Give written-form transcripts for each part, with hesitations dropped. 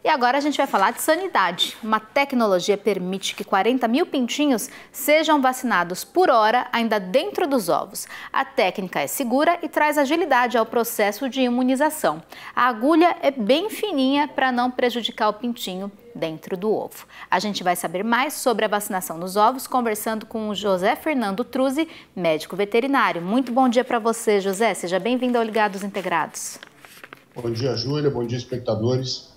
E agora a gente vai falar de sanidade. Uma tecnologia permite que 40 mil pintinhos sejam vacinados por hora, ainda dentro dos ovos. A técnica é segura e traz agilidade ao processo de imunização. A agulha é bem fininha para não prejudicar o pintinho dentro do ovo. A gente vai saber mais sobre a vacinação nos ovos conversando com o José Fernando Truzzi, médico veterinário. Muito bom dia para você, José. Seja bem-vindo ao Ligados Integrados. Bom dia, Júlia. Bom dia, espectadores.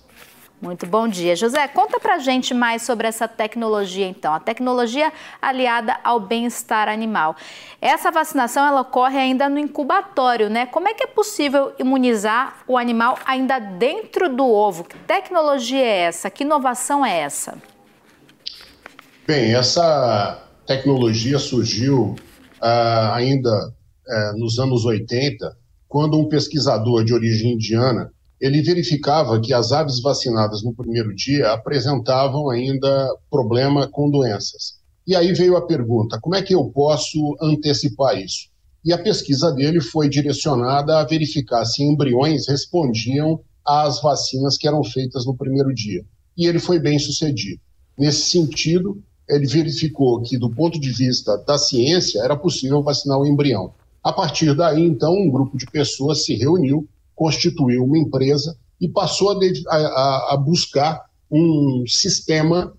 Muito bom dia. José, conta pra gente mais sobre essa tecnologia, então. A tecnologia aliada ao bem-estar animal. Essa vacinação, ela ocorre ainda no incubatório, né? Como é que é possível imunizar o animal ainda dentro do ovo? Que tecnologia é essa? Que inovação é essa? Bem, essa tecnologia surgiu ainda nos anos 80, quando um pesquisador de origem indiana ele verificava que as aves vacinadas no primeiro dia apresentavam ainda problema com doenças. E aí veio a pergunta, como é que eu posso antecipar isso? E a pesquisa dele foi direcionada a verificar se embriões respondiam às vacinas que eram feitas no primeiro dia. E ele foi bem sucedido. Nesse sentido, ele verificou que, do ponto de vista da ciência, era possível vacinar o embrião. A partir daí, então, um grupo de pessoas se reuniu, constituiu uma empresa e passou a buscar um sistema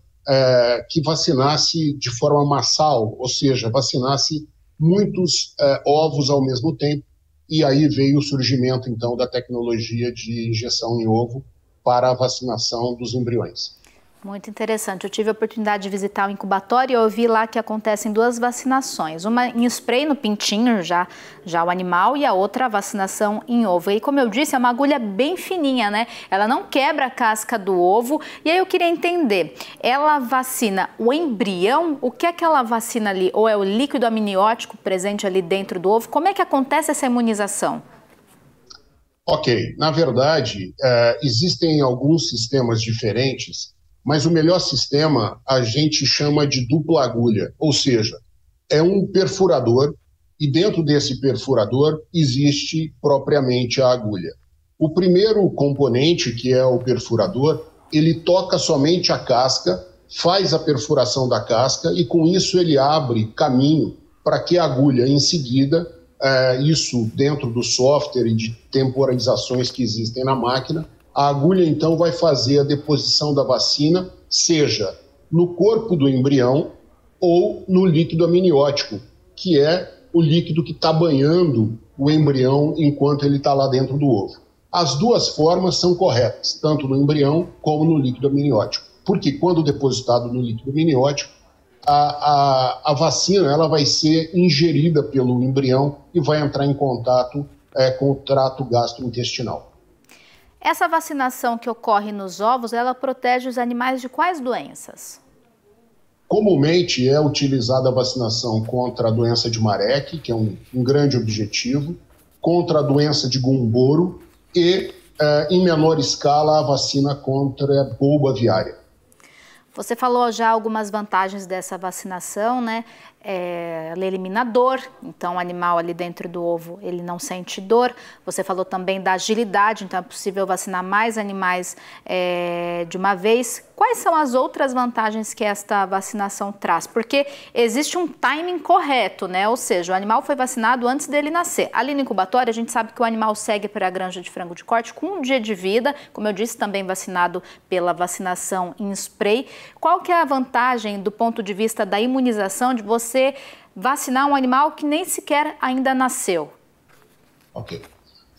que vacinasse de forma massal, ou seja, vacinasse muitos ovos ao mesmo tempo. E aí veio o surgimento, então, da tecnologia de injeção em ovo para a vacinação dos embriões. Muito interessante. Eu tive a oportunidade de visitar o incubatório e eu vi lá que acontecem duas vacinações. Uma em spray no pintinho, já o animal, e a outra a vacinação em ovo. E como eu disse, é uma agulha bem fininha, né? Ela não quebra a casca do ovo. E aí eu queria entender, ela vacina o embrião? O que é que ela vacina ali? Ou é o líquido amniótico presente ali dentro do ovo? Como é que acontece essa imunização? Ok, na verdade, existem alguns sistemas diferentes, mas o melhor sistema a gente chama de dupla agulha, ou seja, é um perfurador e dentro desse perfurador existe propriamente a agulha. O primeiro componente, que é o perfurador, ele toca somente a casca, faz a perfuração da casca e com isso ele abre caminho para que a agulha em seguida, isso dentro do software e de temporizações que existem na máquina, a agulha, então, vai fazer a deposição da vacina, seja no corpo do embrião ou no líquido amniótico, que é o líquido que está banhando o embrião enquanto ele está lá dentro do ovo. As duas formas são corretas, tanto no embrião como no líquido amniótico, porque quando depositado no líquido amniótico, a vacina ela vai ser ingerida pelo embrião e vai entrar em contato com o trato gastrointestinal. Essa vacinação que ocorre nos ovos, ela protege os animais de quais doenças? Comumente é utilizada a vacinação contra a doença de Marek, que é um grande objetivo, contra a doença de Gumboro e, em menor escala, a vacina contra a polio aviária. Você falou já algumas vantagens dessa vacinação, né? Ela elimina dor, então o animal ali dentro do ovo, ele não sente dor. Você falou também da agilidade, então é possível vacinar mais animais de uma vez. Quais são as outras vantagens que esta vacinação traz? Porque existe um timing correto, né? Ou seja, o animal foi vacinado antes dele nascer. Ali no incubatório, a gente sabe que o animal segue para a granja de frango de corte com 1 dia de vida, como eu disse, também vacinado pela vacinação em spray. Qual que é a vantagem do ponto de vista da imunização de você vacinar um animal que nem sequer ainda nasceu? Ok.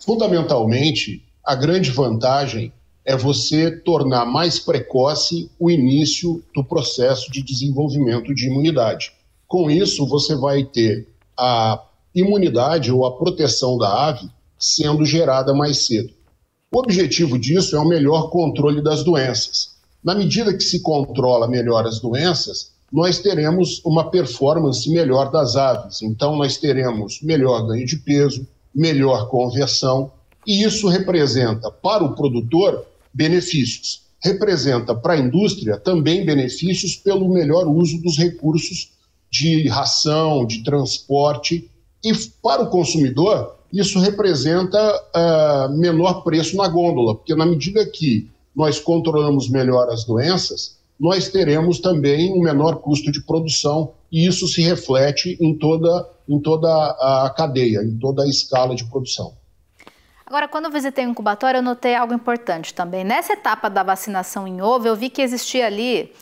Fundamentalmente, a grande vantagem é você tornar mais precoce o início do processo de desenvolvimento de imunidade. Com isso, você vai ter a imunidade ou a proteção da ave sendo gerada mais cedo. O objetivo disso é o melhor controle das doenças. Na medida que se controla melhor as doenças, nós teremos uma performance melhor das aves. Então, nós teremos melhor ganho de peso, melhor conversão, e isso representa para o produtor benefícios. Representa para a indústria também benefícios pelo melhor uso dos recursos de ração, de transporte, e para o consumidor, isso representa menor preço na gôndola, porque na medida que nós controlamos melhor as doenças, nós teremos também um menor custo de produção, e isso se reflete em toda a cadeia, em toda a escala de produção. Agora, quando eu visitei o incubatório, eu notei algo importante também. Nessa etapa da vacinação em ovo, eu vi que existia ali,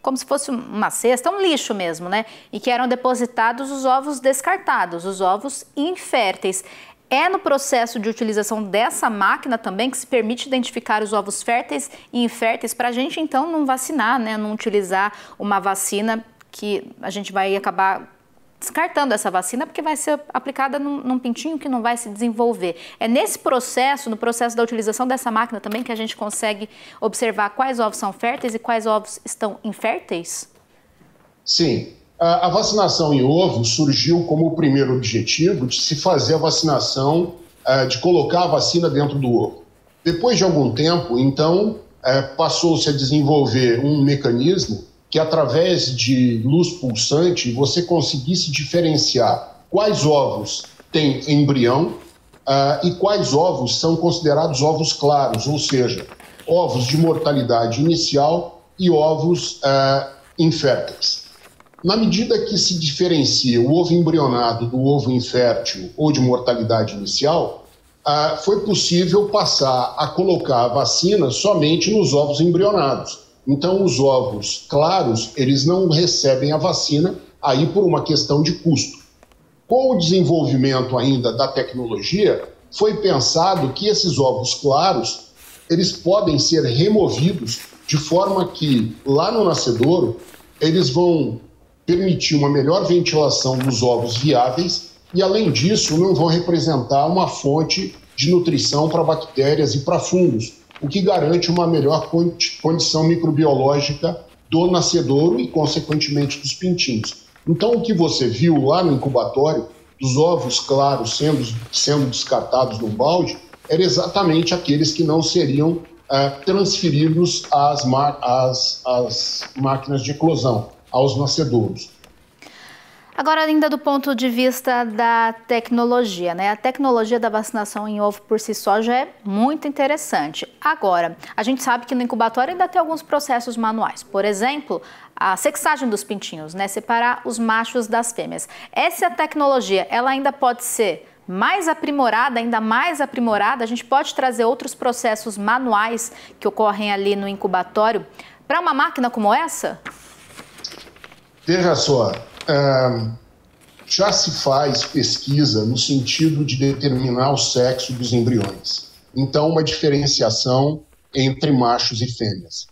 como se fosse uma cesta, um lixo mesmo, né? E que eram depositados os ovos descartados, os ovos inférteis. É no processo de utilização dessa máquina também que se permite identificar os ovos férteis e inférteis para a gente, então, não vacinar, né? Não utilizar uma vacina que a gente vai acabar descartando essa vacina porque vai ser aplicada num pintinho que não vai se desenvolver. É nesse processo, no processo da utilização dessa máquina também, que a gente consegue observar quais ovos são férteis e quais ovos estão inférteis? Sim. A vacinação em ovo surgiu como o primeiro objetivo de se fazer a vacinação, de colocar a vacina dentro do ovo. Depois de algum tempo, então, passou-se a desenvolver um mecanismo que, através de luz pulsante, você conseguisse diferenciar quais ovos têm embrião e quais ovos são considerados ovos claros, ou seja, ovos de mortalidade inicial e ovos inférteis. Na medida que se diferencia o ovo embrionado do ovo infértil ou de mortalidade inicial, foi possível passar a colocar a vacina somente nos ovos embrionados. Então, os ovos claros, eles não recebem a vacina aí por uma questão de custo. Com o desenvolvimento ainda da tecnologia, foi pensado que esses ovos claros, eles podem ser removidos de forma que, lá no nascedouro, eles vão permitir uma melhor ventilação dos ovos viáveis e, além disso, não vão representar uma fonte de nutrição para bactérias e para fungos, o que garante uma melhor condição microbiológica do nascedouro e, consequentemente, dos pintinhos. Então, o que você viu lá no incubatório, dos ovos claros sendo descartados no balde, era exatamente aqueles que não seriam transferidos às máquinas de eclosão, aos nascedouros. Agora, ainda do ponto de vista da tecnologia, né? A tecnologia da vacinação em ovo por si só já é muito interessante. Agora, a gente sabe que no incubatório ainda tem alguns processos manuais. Por exemplo, a sexagem dos pintinhos, né? Separar os machos das fêmeas. Essa tecnologia, ela ainda pode ser mais aprimorada, ainda mais aprimorada. A gente pode trazer outros processos manuais que ocorrem ali no incubatório para uma máquina como essa? Veja só, já se faz pesquisa no sentido de determinar o sexo dos embriões. Então, uma diferenciação entre machos e fêmeas.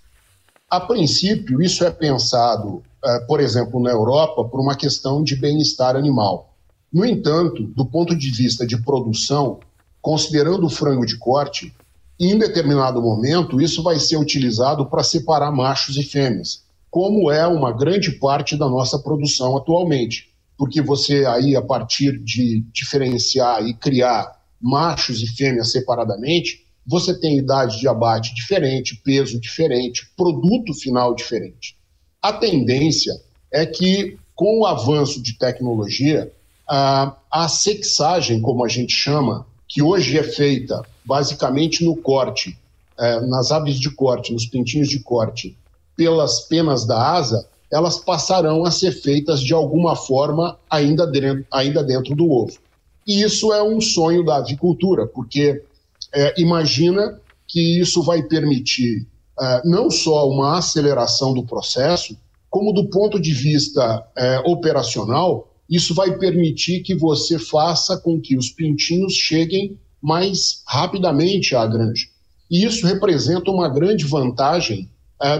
A princípio, isso é pensado, por exemplo, na Europa, por uma questão de bem-estar animal. No entanto, do ponto de vista de produção, considerando o frango de corte, em determinado momento, isso vai ser utilizado para separar machos e fêmeas, como é uma grande parte da nossa produção atualmente, porque você aí, a partir de diferenciar e criar machos e fêmeas separadamente, você tem idade de abate diferente, peso diferente, produto final diferente. A tendência é que, com o avanço de tecnologia, a sexagem, como a gente chama, que hoje é feita basicamente no corte, nas aves de corte, nos pintinhos de corte, pelas penas da asa, elas passarão a ser feitas de alguma forma ainda dentro do ovo. E isso é um sonho da avicultura, porque imagina que isso vai permitir não só uma aceleração do processo, como do ponto de vista operacional, isso vai permitir que você faça com que os pintinhos cheguem mais rapidamente à granja. E isso representa uma grande vantagem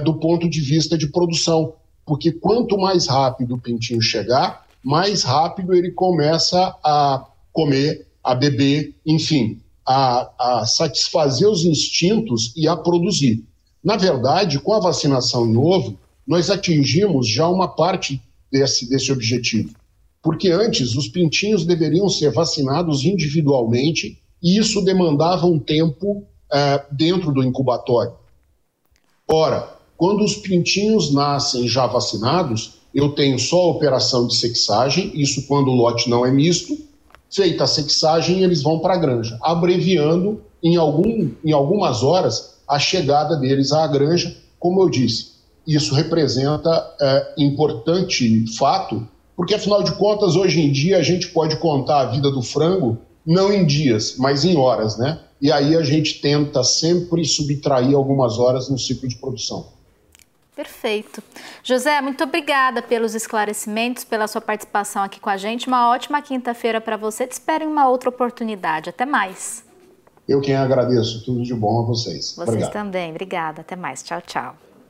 do ponto de vista de produção, porque quanto mais rápido o pintinho chegar, mais rápido ele começa a comer, a beber, enfim, a satisfazer os instintos e a produzir. Na verdade, com a vacinação em ovo, nós atingimos já uma parte desse objetivo, porque antes os pintinhos deveriam ser vacinados individualmente e isso demandava um tempo dentro do incubatório. Ora, quando os pintinhos nascem já vacinados, eu tenho só a operação de sexagem, isso quando o lote não é misto. Feita a sexagem, eles vão para a granja, abreviando em algumas horas a chegada deles à granja. Como eu disse, isso representa importante fato, porque afinal de contas, hoje em dia, a gente pode contar a vida do frango não em dias, mas em horas, né? E aí a gente tenta sempre subtrair algumas horas no ciclo de produção. Perfeito. José, muito obrigada pelos esclarecimentos, pela sua participação aqui com a gente. Uma ótima quinta-feira para você. Te espero em uma outra oportunidade. Até mais. Eu quem agradeço. Tudo de bom a vocês. Vocês também. Obrigada. Até mais. Tchau, tchau.